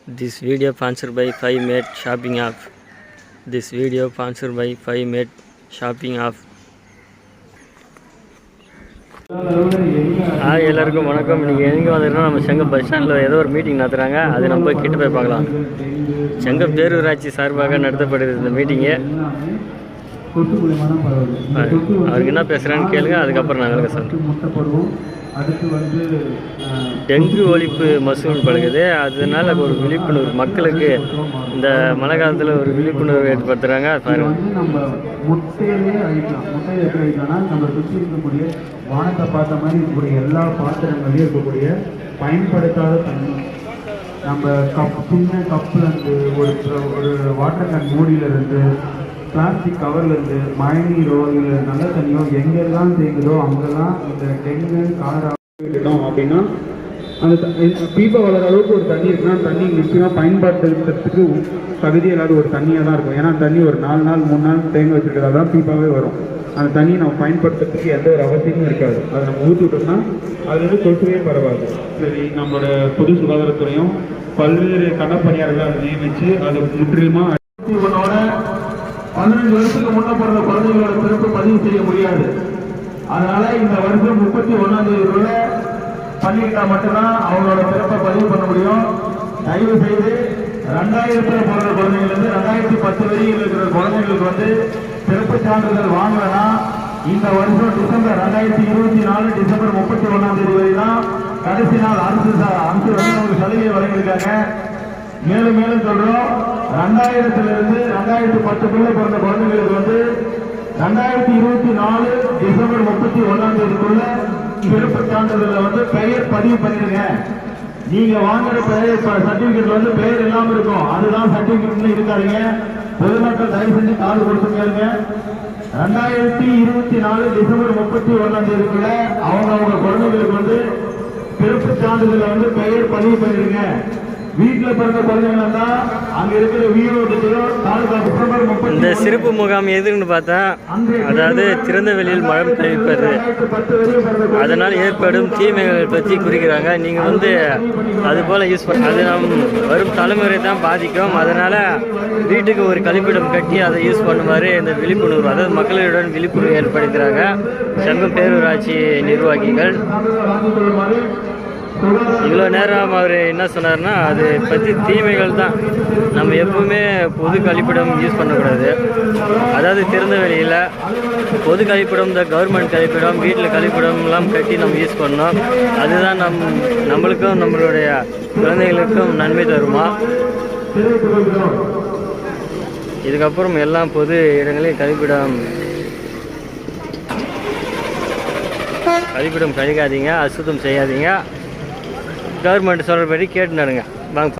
This video sponsored by 5mate shopping app. This video sponsored by 5mate shopping app. எல்லாருக்கும் வணக்கம். நீங்கள் எங்கே வந்துருக்கோம்? நம்ம செங்கம் பஸ் ஸ்டாண்டில் ஏதோ ஒரு மீட்டிங் நடத்துகிறாங்க. அது நம்ம போய் கிட்ட போய் பார்க்கலாம். செங்கம் பேரூராட்சி சார்பாக நடத்தப்படுது இந்த மீட்டிங்கு. அவருக்கு என்ன பேசுகிறான்னு கேளுங்க, அதுக்கப்புறம் நான் விளக்க சொல்கிறேன். அதுக்கு வந்து டெங்கு ஒழிப்பு மசூல் பழகுது, அதனால ஒரு விழிப்புணர்வு மக்களுக்கு இந்த மழை காலத்தில் ஒரு விழிப்புணர்வு ஏற்படுத்துகிறாங்க. நம்ம முட்டையிலே அழிக்கலாம். முட்டையை எப்படி அழிக்கலாம்னா, நம்ம சுற்றி இருக்கக்கூடிய வானத்தை பார்த்த மாதிரி இருக்கக்கூடிய எல்லா பாத்திரங்களையும் இருக்கக்கூடிய பயன்படுத்தாத தண்ணி, நம்ம சின்ன கப்புலேருந்து ஒரு வாட்டர் கேன் மூடியிலேருந்து பிளாஸ்டிக் கவர்லேருந்து மழைநீரோ இல்லை நல்ல தண்ணியோ எங்கெல்லாம் தேங்குதோ அங்கெல்லாம் இந்த டெங்கு காலரா விட்டுட்டோம் அப்படின்னா அந்த பீப்பா வளர அளவுக்கு ஒரு தண்ணி இருக்குன்னா தண்ணி நிச்சயமாக பயன்படுத்துறதுக்கு தகுதி இல்லாத ஒரு தண்ணியாக தான் இருக்கும். ஏன்னா தண்ணி ஒரு 4 நாள் 3 நாள் தேங்க வச்சுருக்கிறதா தான் பீப்பாவே வரும். அந்த தண்ணியை நம்ம பயன்படுத்துறதுக்கு எந்த ஒரு அவசியமும் இருக்காது. அதை நம்ம ஊற்றி விட்டோம்னா அது தொற்றுவே பரவாது. சரி, நம்மளோட பொது சுகாதாரத்துறையும் பல்வேறு களப்பணியாளர்களை அதை நியமித்து அதை முற்றிலுமாக 15 வருஷத்துக்கு முன்ன பிறந்த குழந்தைகளோட பிறப்பு பதிவு செய்ய முடியாது. அதனால இந்த வருஷம் 31ஆம் தேதிக்குள்ள பண்ணிக்கிட்டா மட்டும்தான் அவங்களோட பிறப்பை பதிவு பண்ண முடியும். தயவு செய்து 2000 பிறந்த குழந்தைங்களுக்கு 2010 வரையில் இருக்கிற குழந்தைங்களுக்கு வந்து பிறப்பு சான்றிதழ் வாங்கலன்னா இந்த வருஷம் டிசம்பர் 2024 டிசம்பர் 31ஆம் தேதி வரை தான் கடைசி நாள். அரசு வந்து சலுகை வழங்கியிருக்காங்க. மேலும் மேலும் சொல்றோம், 2000 2010 பிறந்த குழந்தைகளுக்கு வந்து 2024 டிசம்பர் 31ஆம் தேதிக்குள்ள பிறப்பு சான்றிதழ வந்து பெயர் பதிவு பண்ணிடுங்க. நீங்க வாங்குற பெயர் சர்டிபிகேட்ல வந்து பெயர் இல்லாம இருக்கும், அதுதான் சர்டிபிகேட்ல இருக்காருங்க. பொதுமக்கள் தயவு செஞ்சு காது கொடுத்து கேளுங்க. 2024 டிசம்பர் 31ஆம் தேதிக்குள்ள அவங்க குழந்தைகளுக்கு வந்து பிறப்பு சான்றிதழ வந்து பெயர் பதிவு பண்ணிடுங்க. வீட்டில் பிறந்த குழந்தைங்களா அங்க இருக்கிற இந்த சிறப்பு முகாம் எதுன்னு பார்த்தா, அதாவது திறந்த வெளியில் மழை பெய்வது அதனால் ஏற்படும் தீமைகளை பற்றி குறிக்கிறாங்க. நீங்கள் வந்து அது போல் யூஸ் பண்ண அது நம் வரும் தலைமுறை தான் பாதிக்கும். அதனால் வீட்டுக்கு ஒரு கழிப்பிடம் கட்டி அதை யூஸ் பண்ணுமாறு இந்த விழிப்புணர்வு, அதாவது மக்களுடன் விழிப்புணர்வு ஏற்படுத்துகிறாங்க செங்கம் பேரூராட்சி நிர்வாகிகள். இவ்வளோ நேரம் அவர் என்ன சொன்னார்னா, அது பற்றி தீமைகள் தான். நம்ம எப்பவுமே பொது கழிப்பிடம் யூஸ் பண்ணக்கூடாது. அதாவது திறந்த வெளியில் பொது கழிப்பிடம், இந்த கவர்மெண்ட் கழிப்பிடம், வீட்டில் கழிப்பிடம்லாம் கட்டி நம்ம யூஸ் பண்ணோம். அதுதான் நம்மளுக்கும் நம்மளுடைய குழந்தைகளுக்கும் நன்மை தருமா. இதுக்கப்புறம் எல்லாம் பொது இடங்களில் கழிப்பிடம் கழிக்காதீங்க, அசுத்தம் செய்யாதீங்க. கவர்மெண்ட் சொல்கிறபடி கேட்டு நடுங்க வாங்க.